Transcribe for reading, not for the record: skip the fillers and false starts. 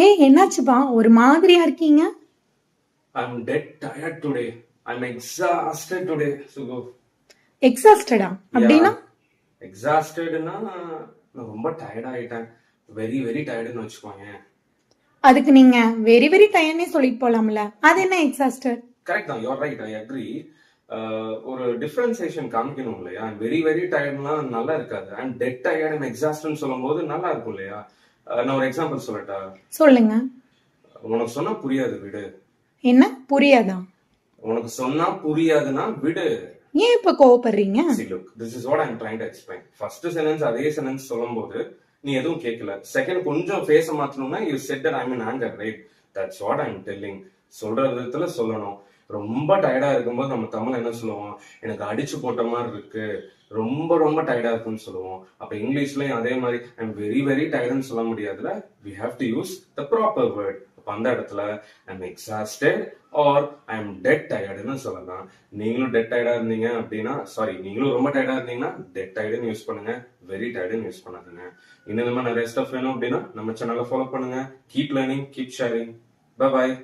ஏன் என்னாச்சுப்பா ஒரு மாதிரியா இருக்கீங்க? I'm dead tired today. I'm exhausted today, Sugu. எக்ஸாஸ்டடா Yeah, அப்படின்னா? exhaustedனா நான் ரொம்ப டயர்ட் ஆயிட்டேன். வெரி வெரி டயர்டுன்னு வச்சுக்கோங்க. அதுக்கு நீங்க வெரி வெரி டயர்னே சொல்லிட்டு போலாம்ல. அது என்ன எக்ஸாஸ்டட்? கரெக்ட் தான், யூஆர் ரைட், ஐ அக்ரி. ஒரு டிஃபரன்சியேஷன் காமிக்கணும் இல்லையா? வெரி வெரி டயர்ட்லாம் நல்லா இருக்காது. அண்ட் டெட் டயர்ட் அண்ட் எக்ஸாஸ்ட்னு சொல்லும்போது நல்லா இருக்கும் இல்லையா? நான் ஒரு எக்ஸாம்பிள் சொல்லட்டா? சொல்லுங்க. உனக்கு சொன்னா புரியாது, விடு. என்ன புரியாதா? உனக்கு சொன்னா புரியாதுன்னா விடு. ஏன் இப்ப கோவப்படுறீங்க? See, look, this is what I'm trying to explain. First sentence அதே sentence சொல்லும்போது நீ எதுவும் கேட்கல. செகண்ட் கொஞ்சம் ஃபேஸ மாத்தணும்னா you said that I'm in anger, right? That's what I'm telling. சொல்ற விதத்துல சொல்லணும். ரொம்ப டயர்டா இருக்கும்போது நம்ம தமிழ்ல என்ன சொல்லுவோம்? எனக்கு அடிச்சு போட்ட மாதிரி இருக்கு, ரொம்ப ரொம்ப டயர்டா இருக்குன்னு சொல்லுவோம். அப்ப இங்கிலீஷ்லயும் அதே மாதிரி I'm very very tiredன்னு சொல்ல முடியாதுல. We have to use the proper word. அப்ப அந்த இடத்துல I'm exhausted or I'm dead tiredன்னு சொல்லலாம். நீங்களும் டெட் டயர்டா இருந்தீங்க அப்படின்னா, சாரி, நீங்களும் ரொம்ப டயர்டா இருந்தீங்கன்னா டெட் டயர்டுன்னு யூஸ் பண்ணுங்க, வெரி டயர்டுன்னு யூஸ் பண்ணாதீங்க. இன்னும் இந்த மாதிரி நிறைய ஸ்டஃப் வேணும் அப்படின்னா நம்ம சேனலை ஃபாலோ பண்ணுங்க. Keep learning, keep sharing. Bye bye.